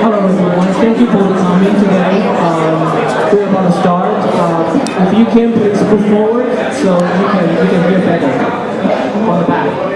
Hello everyone, thank you for coming today. We're about to start. If you can, please move forward so you can hear better on the back.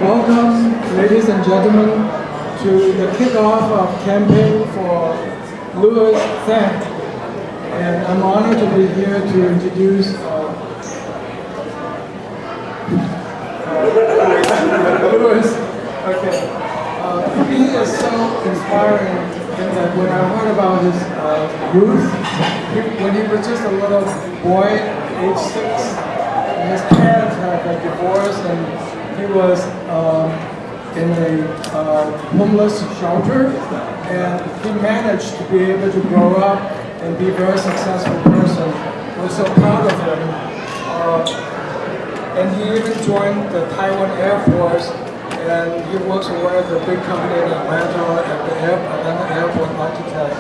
Welcome, ladies and gentlemen, to the kickoff of campaign for Louis Tseng. And I'm honored to be here to introduce Louis. Okay. He is so inspiring in that when I heard about his youth, when he was just a little boy, age 6, and his parents had got divorced, and he was in a homeless shelter, and he managed to be able to grow up and be a very successful person. We're so proud of him. And he even joined the Taiwan Air Force, and he works for one of the big companies in Atlanta at the Atlanta Airport Architect.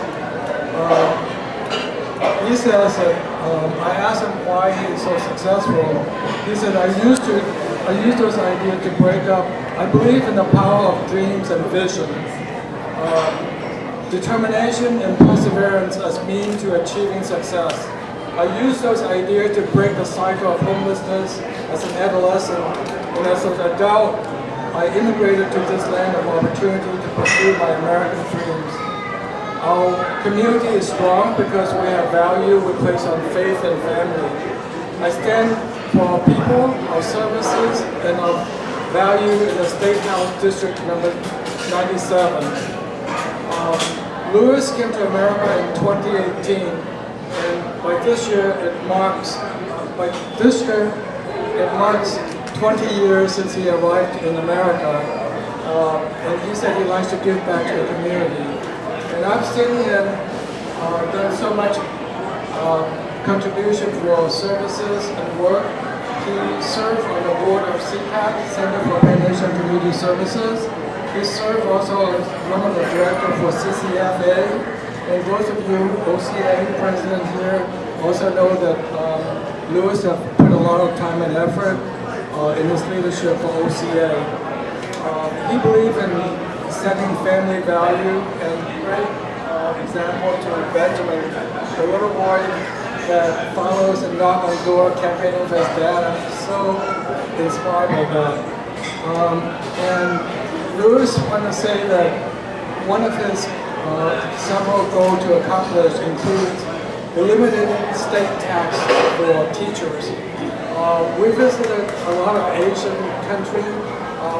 He says that, I asked him why he is so successful. He said, I used those ideas to break up. I believe in the power of dreams and vision. Determination and perseverance as means to achieving success. I used those ideas to break the cycle of homelessness as an adolescent, and as an adult, I immigrated to this land of opportunity to pursue my American dreams. Our community is strong because we have value we place on faith and family. I stand for our people, our services, and our value in the State House District number 97. Louis came to America in 2018, and by this year it marks 20 years since he arrived in America. And he said he likes to give back to the community. And I've seen him done so much contribution to our services and work. He served on the board of CPAC, Center for Pan-Asian Community Services. He served also as one of the directors for CCFA. And those of you, OCA president here, also know that Louis has put a lot of time and effort in his leadership for OCA. He believed in setting family value, and great example to Benjamin, the little boy that follows and knocks on the door campaigning for his dad. I'm so inspired by that. And Louis wanted to say that one of his several goals to accomplish includes eliminating state tax for teachers. We visited a lot of Asian countries.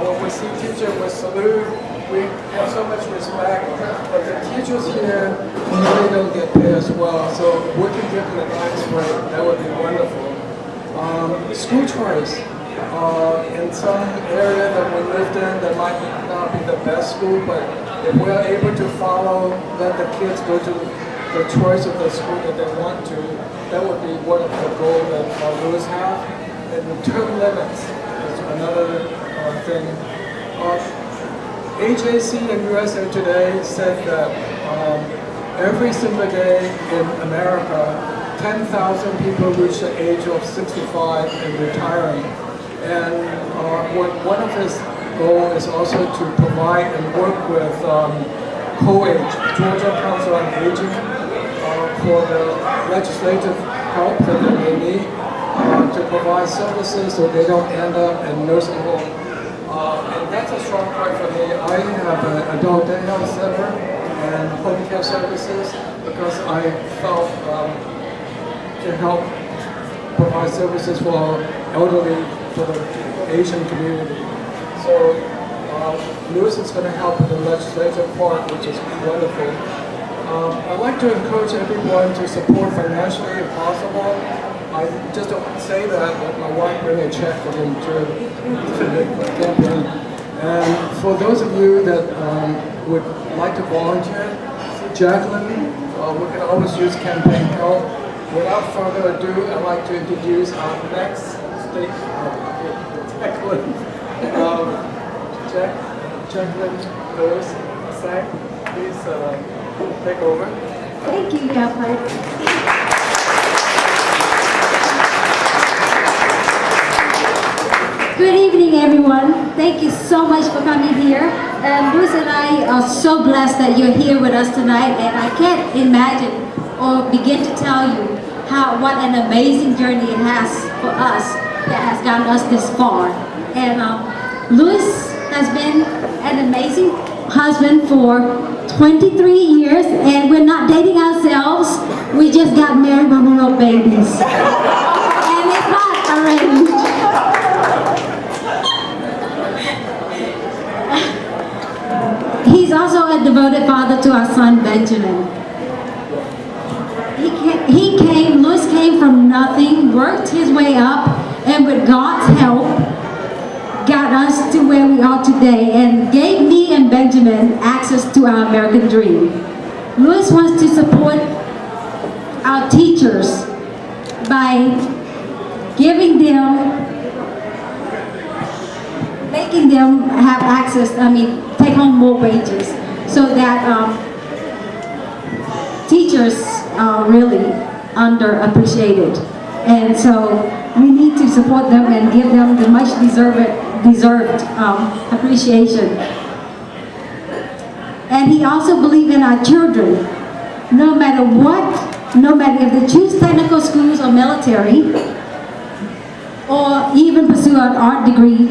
When we see teachers, we salute. We have so much respect, but the teachers here really don't get paid as well. So we can give them a tax break. That would be wonderful. School choice. In some area that we lived in, that might not be the best school, but if we're able to let the kids go to the choice of the school that they want to, that would be one of the goals that Louis have. And term limits is another thing. AJC and USA Today said that every single day in America, 10,000 people reach the age of 65 and retiring. And one of his goals is also to provide and work with COAGE, Georgia Council on Aging, for the legislative help that they may need to provide services so they don't end up in nursing home. And that's a strong point for me. I have an adult day health center and home care services because I felt to help provide services for elderly, for the Asian community. So Louis is going to help with the legislative part, which is wonderful. I'd like to encourage everyone to support financially if possible. I just don't say that, but my wife bring a check for them to the campaign. And for those of you that would like to volunteer, Jacqueline, we can always use campaign help. Without further ado, I'd like to introduce our next state Jacqueline. Jacqueline Lewis, Tseng, please take over. Thank you, Jeffrey. Good evening, everyone. Thank you so much for coming here. Bruce and I are so blessed that you're here with us tonight, and I can't imagine or begin to tell you what an amazing journey it has for us that has gotten us this far. And Louis has been an amazing husband for 23 years, and we're not dating ourselves. We just got married when we were babies. And it's not arranged. He's also a devoted father to our son Benjamin. Louis came from nothing, worked his way up, and with God's help, got us to where we are today and gave me and Benjamin access to our American dream. Louis wants to support our teachers by giving them, making them have access, take home more wages, so that teachers are really underappreciated. And so we need to support them and give them the much deserved appreciation. And he also believed in our children. No matter what, no matter if they choose technical schools or military, or even pursue an art degree,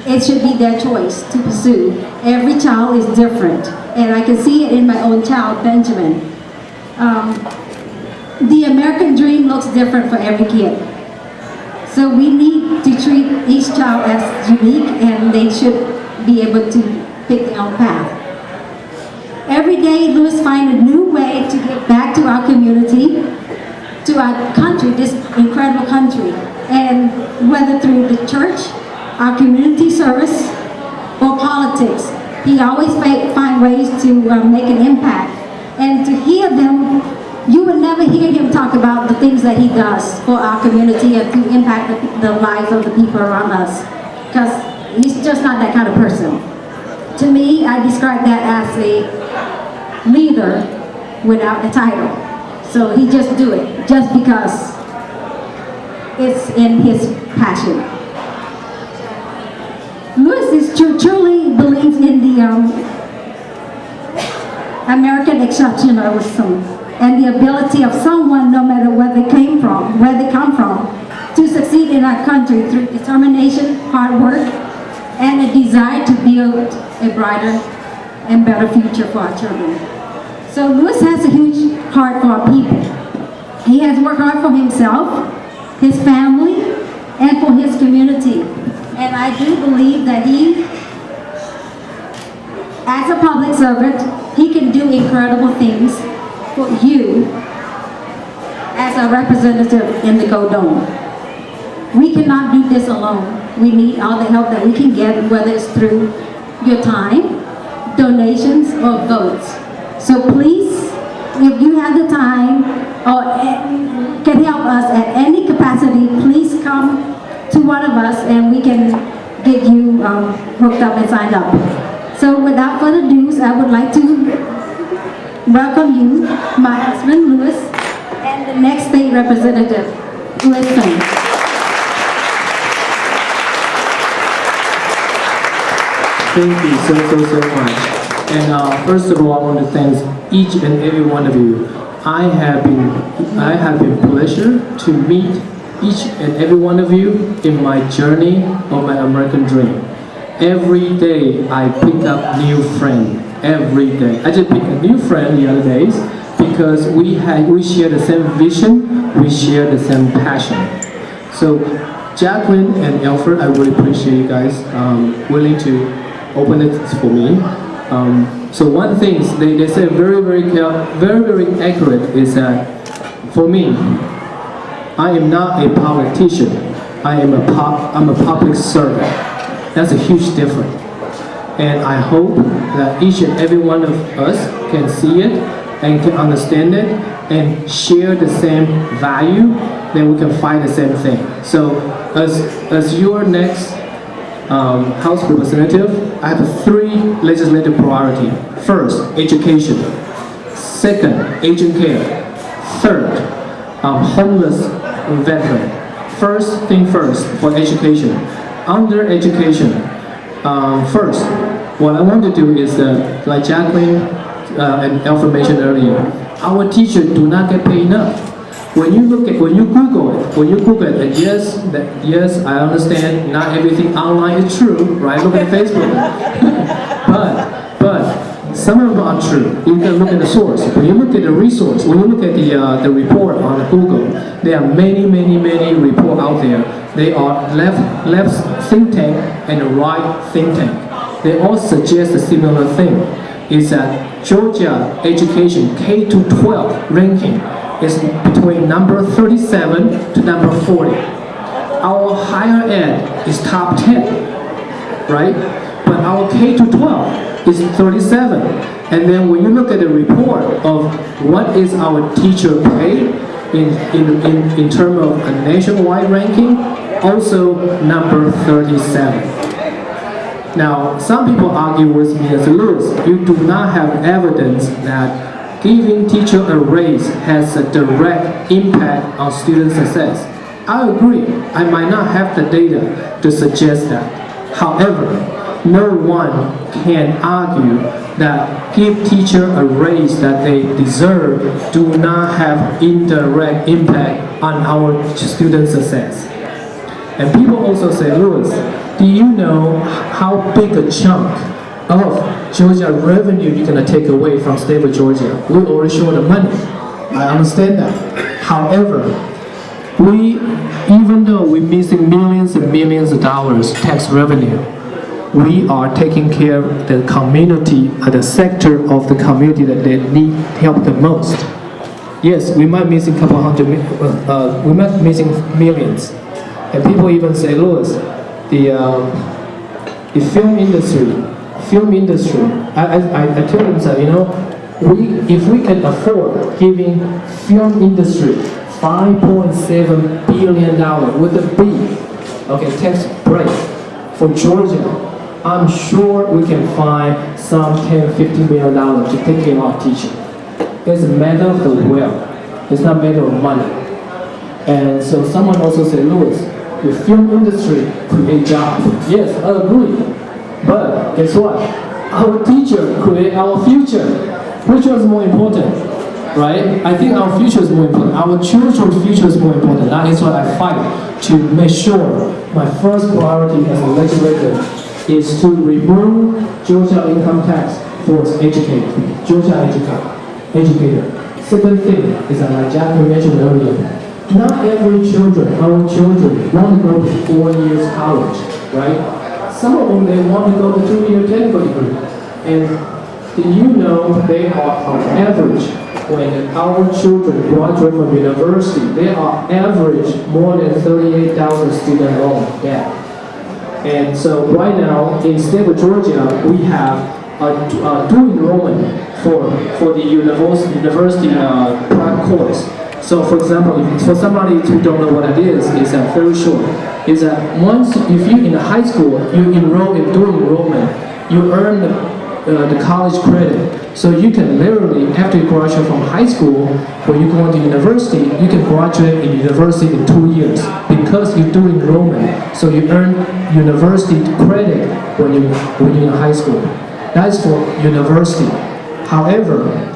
it should be their choice to pursue. Every child is different, and I can see it in my own child, Benjamin. The American dream looks different for every kid. So we need to treat each child as unique, and they should be able to pick their own path. Every day, Louis finds a new way to get back to our community, to our country, this incredible country. And whether through the church, our community service, or politics, he always finds ways to make an impact. And to hear them, you would never hear him talk about the things that he does for our community and to impact the lives of the people around us, because he's just not that kind of person. To me, I describe that as a leader without a title. So he just do it just because it's in his passion. Louis truly believes in the American exceptionalism and the ability of someone, no matter where they come from, to succeed in our country through determination, hard work, and a desire to build a brighter and better future for our children. So Louis has a huge heart for our people. He has worked hard for himself, his family, and for his community. And I do believe that he, as a public servant, he can do incredible things for you as a representative in the Gold Dome. We cannot do this alone. We need all the help that we can get, whether it's through your time, donations, or votes. So please, if you have the time or can help us at any capacity, please come to one of us and we can get you hooked up and signed up. So without further ado, I would like to welcome you, my husband, Louis, and the next state representative, Louis Tseng. Thank you so much. And first of all, I want to thank each and every one of you. I have been pleasure to meet each and every one of you in my journey of my American dream. Every day I pick up new friend. Every day I just pick a new friend the other days because we share the same vision, we share the same passion. So Jacqueline and Alfred, I really appreciate you guys willing to open it for me. So one thing they say very accurate is that for me, I am not a politician. I'm a public servant. That's a huge difference. And I hope that each and every one of us can see it and can understand it and share the same value, then we can find the same thing. So as your next House representative, I have 3 legislative priorities. First, education. Second, aging care. Third, homeless veteran. First thing first for education. Under education, first, what I want to do is like Jacqueline and Alfred mentioned earlier, our teachers do not get paid enough. When you Google it, and yes, I understand not everything online is true, right? Look at Facebook, but some of them are true. You can look at the source. When you look at the resource, when you look at the report on Google, there are many reports out there. They are left think tank and the right think tank. They all suggest a similar thing. Is that Georgia education K-12 ranking is between number 37 to number 40. Our higher ed is top 10, right? But our K-12 is 37. And then when you look at the report of what is our teacher pay in terms of a nationwide ranking, also number 37. Now, some people argue with me as Lewis, you do not have evidence that giving teacher a raise has a direct impact on student success. I agree, I might not have the data to suggest that. However, no one can argue that give teacher a raise that they deserve do not have indirect impact on our student success. And people also say, Lewis, do you know how big a chunk of Georgia revenue you're going to take away from state of Georgia? We already show the money. I understand that. However, even though we're missing millions and millions of dollars tax revenue, we are taking care of the community, the sector of the community that they need help the most. Yes, we might missing we might missing millions. And people even say, Lewis, the film industry, I tell them that, if we can afford giving film industry $5.7 billion with a B, tax break for Georgia, I'm sure we can find some $10-15 million to take care of our teaching. It's a matter of the wealth. It's not a matter of money. And so someone also said, Lewis, the film industry create jobs. Yes, I agree. But guess what? Our teacher create our future. Which one is more important? Right? I think our future is more important. Our children's future is more important. That is why I fight to make sure my first priority as a legislator is to remove Georgia income tax for educators. Georgia educator. Second thing is that like Jack mentioned earlier, not every our children want to go to 4 years college, right? Some of them, they want to go to 2-year technical degree. And do you know they are on average, when our children graduate from university, they are average more than 38,000 student loan debt. And so right now, in the state of Georgia, we have a dual enrollment for the university prep course. So for example, for somebody who don't know what it is very short. Is that once, if you're in high school, you enroll in dual enrollment, you earn the college credit. So you can literally, after you graduate from high school, when you go into university, you can graduate in university in 2 years because you do enrollment. So you earn university credit when you're in high school. That's for university. However,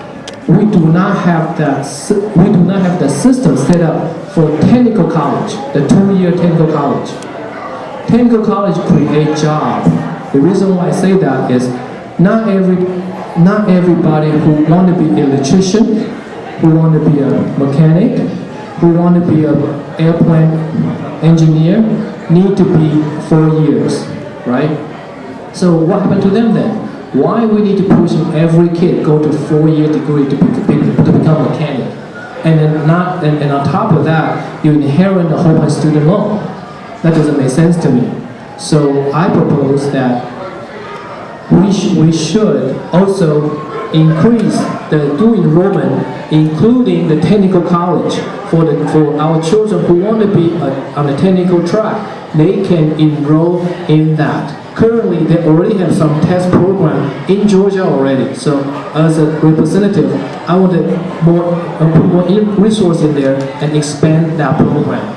we do not have the system set up for technical college, the 2-year technical college. Technical college create job. The reason why I say that is not everybody who want to be an electrician, who want to be a mechanic, who want to be an airplane engineer need to be 4 years, right? So what happened to them then? Why we need to push every kid go to 4-year degree to become a mechanic? And then and on top of that, you inherit the whole student loan. That doesn't make sense to me. So I propose that we should also increase the dual enrollment, including the technical college for our children who want to be on the technical track. They can enroll in that. Currently, they already have some test program in Georgia already. So, as a representative, I want to put more resource in there and expand that program.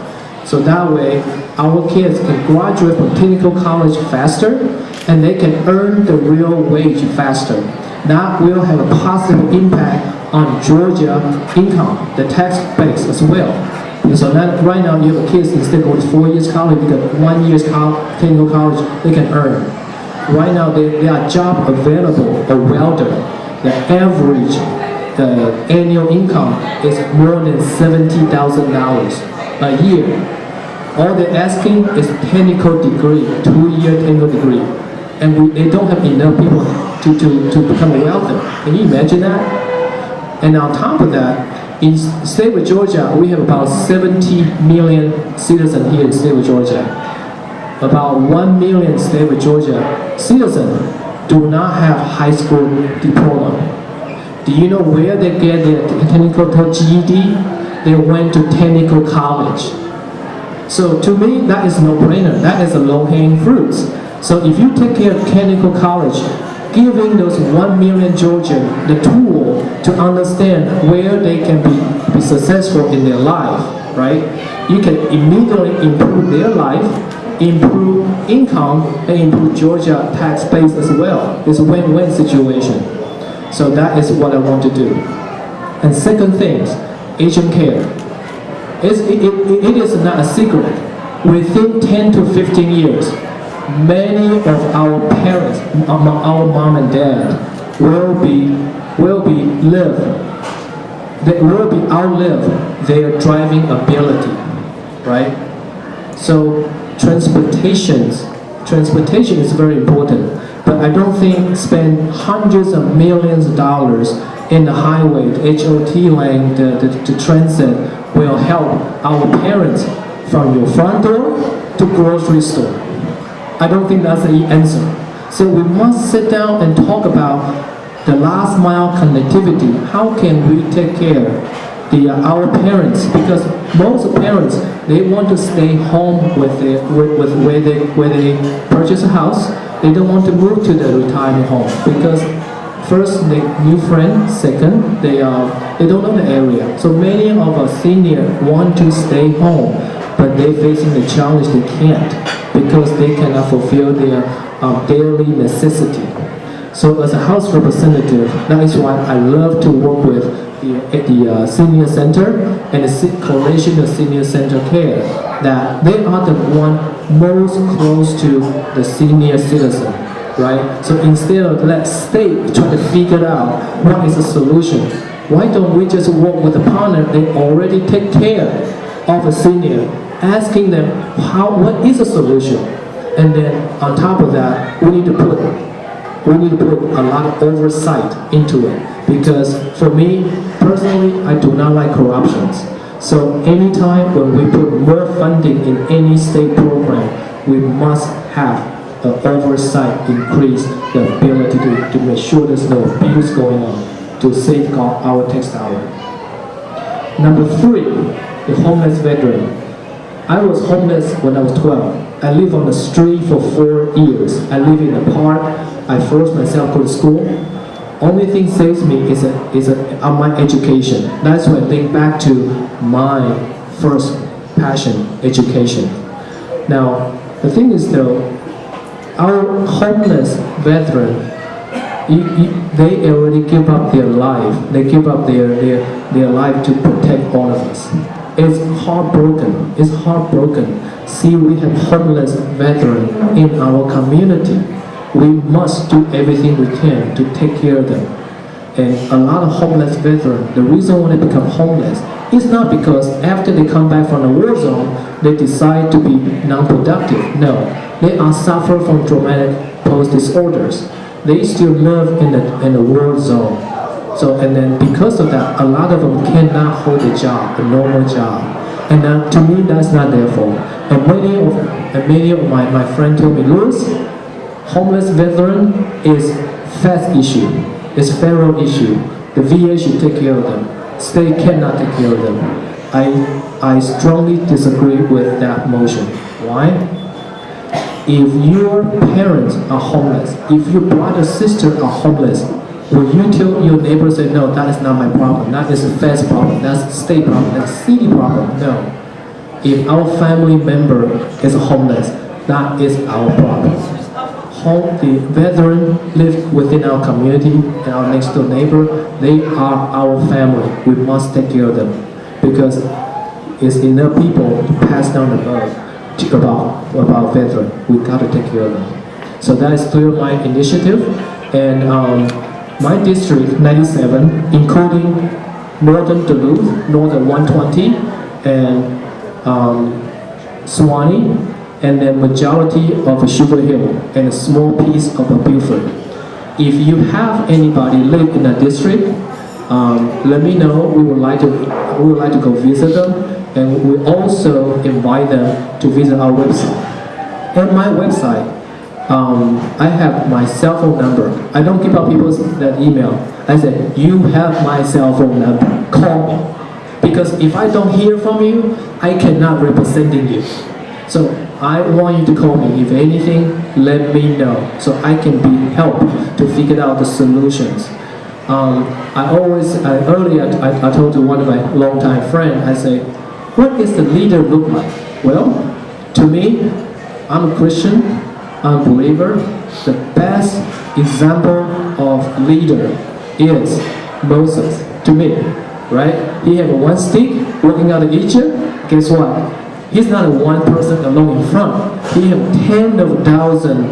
So that way, our kids can graduate from technical college faster, and they can earn the real wage faster. That will have a positive impact on Georgia income, the tax base as well. So that right now, you have kids instead of going to 4 years college, you got 1 year's technical college they can earn. Right now, there are jobs available. A welder, the average annual income is more than $70,000 a year. All they're asking is technical degree, 2-year technical degree, and they don't have enough people to become a welder. Can you imagine that? And on top of that, in the state of Georgia, we have about 70 million citizens here in the state of Georgia. About 1 million state of Georgia citizens do not have high school diploma. Do you know where they get their technical GED? They went to technical college. So to me, that is no-brainer. That is a low-hanging fruit. So if you take care of technical college, giving those 1 million Georgians the tool to understand where they can be successful in their life, right? You can immediately improve their life, improve income, and improve Georgia tax base as well. It's a win-win situation. So that is what I want to do. And second thing, aging care. It is not a secret. Within 10 to 15 years, many of our parents, our mom and dad, will be outlive their driving ability, right? So transportation is very important, but I don't think spend hundreds of millions of dollars in the highway, the HOT lane, the transit will help our parents from your front door to grocery store. I don't think that's the answer. So we must sit down and talk about the last mile connectivity. How can we take care of our parents? Because most parents, they want to stay home with where they purchase a house. They don't want to move to the retirement home because first, they new friend. Second, they don't know the area. So many of our seniors want to stay home, but they're facing the challenge they can't because they cannot fulfill their daily necessity. So as a House representative, that is why I love to work with the senior center and the coalition of senior center care, that they are the one most close to the senior citizen, right? So instead of let state try to figure out what is the solution, why don't we just work with a partner they already take care of a senior, asking them what is the solution, and then on top of that, we need to put a lot of oversight into it, because for me personally, I do not like corruptions. So anytime when we put more funding in any state program, we must have the oversight, increase the ability to make sure there's no abuse going on, to safeguard our tax dollar. Number 3, the homeless veteran. I was homeless when I was 12. I lived on the street for 4 years. I live in the park. I forced myself to go to school. Only thing saves me is my education. That's why I think back to my first passion, education. Now, the thing is though, our homeless veteran, they already give up their life. They give up their life to protect all of us. It's heartbroken. It's heartbroken. See, we have homeless veterans in our community. We must do everything we can to take care of them. And a lot of homeless veterans, the reason why they become homeless is not because after they come back from the war zone, they decide to be non-productive. No, they are suffer from traumatic post disorders. they still live in a war zone. So, and then because of that, a lot of them cannot hold a job, a normal job. And to me, that's not their fault. And many of my friends told me, Louis, homeless veteran is fast issue. It's federal issue. The VA should take care of them. State cannot take care of them. I strongly disagree with that motion. Why? If your parents are homeless, if your brother, sister are homeless, will you tell your neighbor, say, no, that is not my problem, that is a feds problem, that's a state problem, that's a city problem? No. If our family member is homeless, that is our problem. The veteran live within our community and our next door neighbor, they are our family. We must take care of them because it's enough people to pass down the love about veteran. We got to take care of them. So that is still my initiative, and my district 97, including northern Duluth, northern 120, and Suwannee, and the majority of Sugar Hill, and a small piece of Beaufort. If you have anybody live in a district, let me know. We would like to go visit them, and we also invite them to visit our website. On my website, I have my cell phone number. I don't give out people's that email. I said, you have my cell phone number. Call me. Because if I don't hear from you, I cannot representing you. So I want you to call me. If anything, let me know so I can be helped to figure out the solutions. Earlier I told to one of my longtime friends, I say, what is the leader look like? Well, to me, I'm a Christian, I'm a believer. The best example of leader is Moses, to me, right? He had one stick working out of Egypt. Guess what? He's not a one person alone in front. He had tens of thousands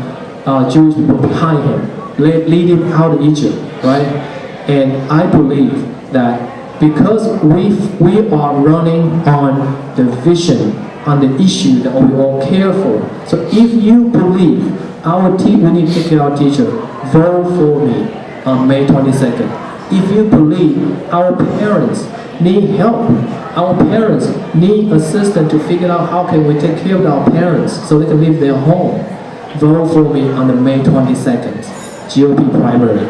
Jewish people behind him, leading out of Egypt, right? And I believe that because we are running on the vision, on the issue that we all care for. So if you believe we need to take care of our teacher, vote for me on May 22nd. If you believe our parents need help, our parents need assistance to figure out how can we take care of our parents so they can leave their home, vote for me on the May 22nd GOP primary.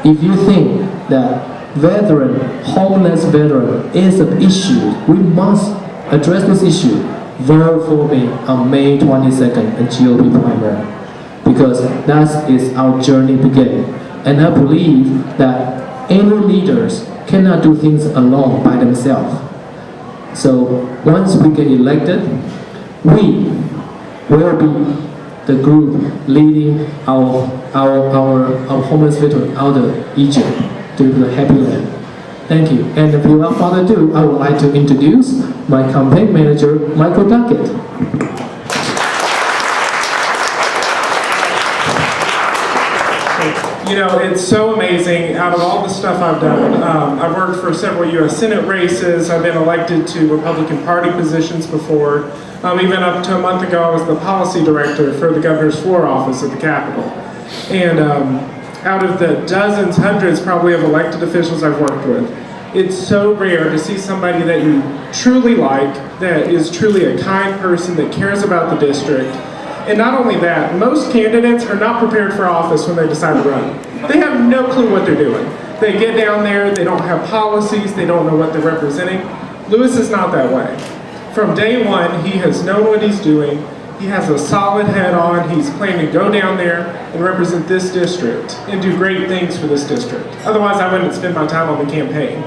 If you think that homeless veteran is an issue, we must address this issue, vote for me on May 22nd in GOP primary. Because that is our journey begin. And I believe that any leaders cannot do things alone by themselves. So once we get elected, we will be the group leading our homeless veteran out of Egypt to the happy land. Thank you. And without further ado, I would like to introduce my campaign manager, Michael Duckett. You know, it's so amazing. Out of all the stuff I've done, I've worked for several U.S. Senate races. I've been elected to Republican Party positions before. Even up to a month ago, I was the policy director for the governor's floor office at the Capitol. And out of the dozens, hundreds probably of elected officials I've worked with, it's so rare to see somebody that you truly like, that is truly a kind person, that cares about the district. And not only that, most candidates are not prepared for office when they decide to run. They have no clue what they're doing. They get down there, they don't have policies, they don't know what they're representing. Louis is not that way. From day one, he has known what he's doing. He has a solid head on. He's planning to go down there and represent this district and do great things for this district. Otherwise, I wouldn't spend my time on the campaign.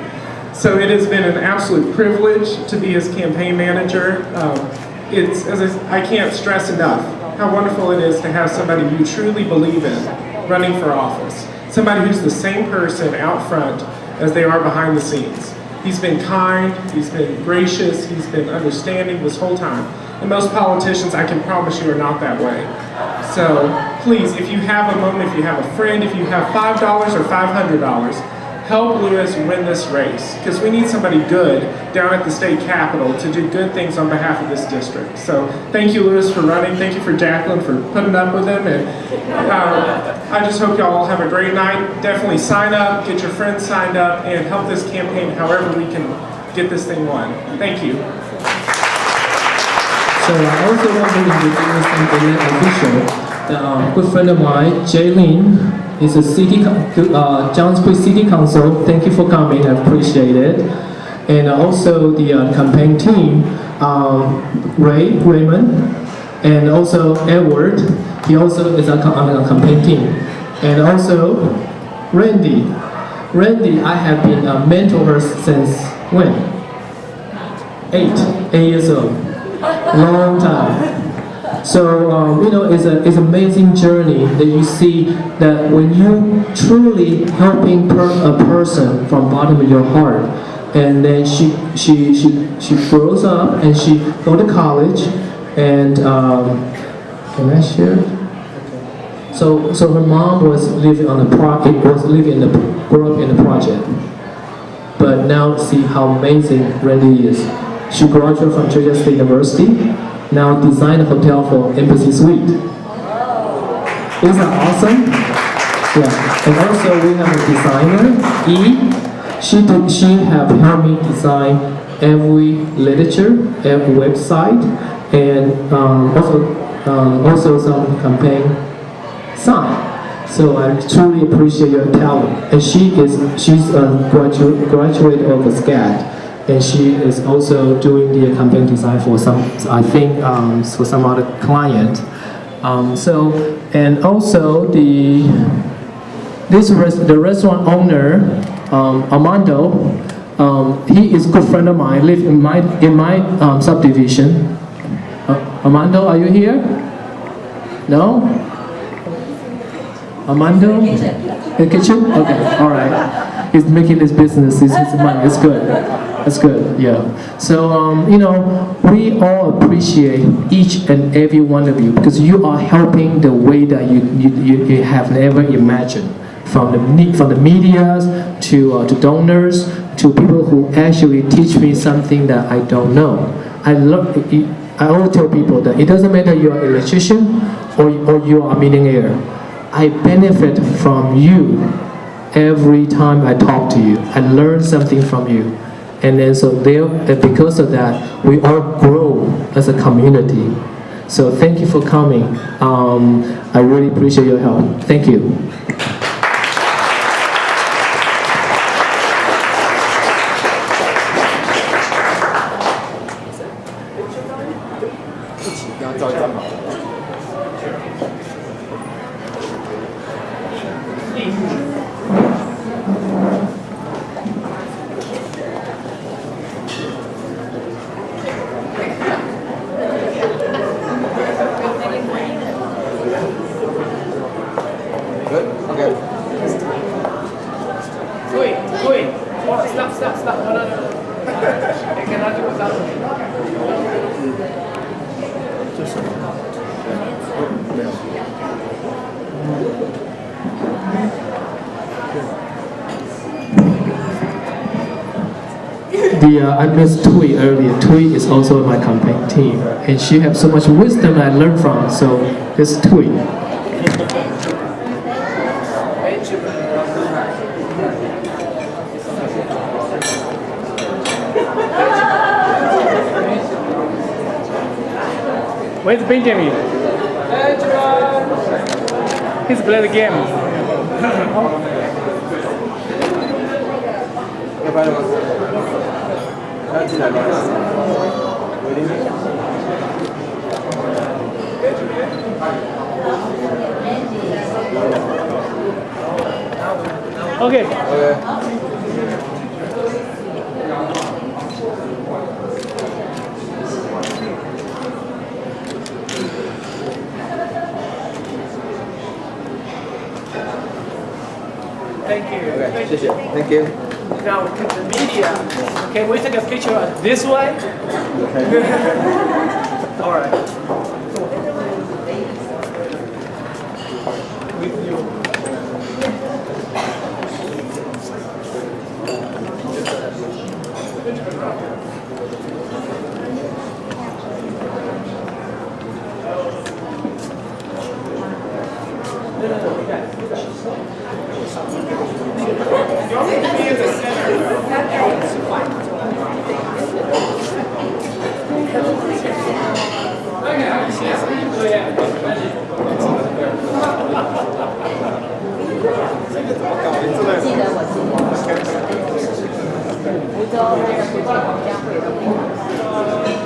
So it has been an absolute privilege to be his campaign manager. I can't stress enough how wonderful it is to have somebody you truly believe in running for office. Somebody who's the same person out front as they are behind the scenes. He's been kind, he's been gracious, he's been understanding this whole time. And most politicians, I can promise you, are not that way. So please, if you have a moment, if you have a friend, if you have $5 or $500, help Lewis win this race, because we need somebody good down at the state capitol to do good things on behalf of this district. So thank you, Lewis, for running. Thank you for Jacqueline for putting up with him. And I just hope y'all have a great night. Definitely sign up, get your friends signed up, and help this campaign however we can get this thing won. Thank you. So I also want to introduce an official. A good friend of mine, Jaylene, is a Johns Creek City Council. Thank you for coming, I appreciate it. And also the campaign team, Raymond, and also Edward. He also is on the campaign team. And also Randy. Randy, I have been a mentor since when? 8 years old. Long time. So, it's an amazing journey that you see that when you truly helping a person from bottom of your heart, and then she grows up and she go to college, and can I share? So her mom was living on grew up in the project, but now see how amazing Randy is. She graduated from Georgia State University. Now design a hotel for Embassy Suite. Isn't that awesome? Yeah. And also we have a designer, E. She have helped me design every literature, every website, and also some campaign sign. So I truly appreciate your talent. And she's a graduate of a SCAD. And she is also doing the campaign design for some, I think, for some other client. And also the restaurant owner, Armando, he is a good friend of mine. Live in my subdivision. Armando, are you here? No. Armando, the kitchen. Okay, all right. He's making this business. It's his money. It's good. That's good, yeah. So, we all appreciate each and every one of you because you are helping the way that you have never imagined. From the media to donors to people who actually teach me something that I don't know. I always tell people that it doesn't matter you're an electrician or you are a millionaire. I benefit from you every time I talk to you. I learn something from you. And then because of that, we all grow as a community. So thank you for coming. I really appreciate your help. Thank you. Stop. No. I cannot do without I missed Tui earlier. Tui is also my campaign team, and she has so much wisdom I learned from. So it's Tui. Where's Benjamin? He's playing the game. Okay. Thank you. Okay, 谢谢. Thank you. Now to the media. Can we take a picture this way? All right. With you. 记得我记得。福州那个福建黄家会的。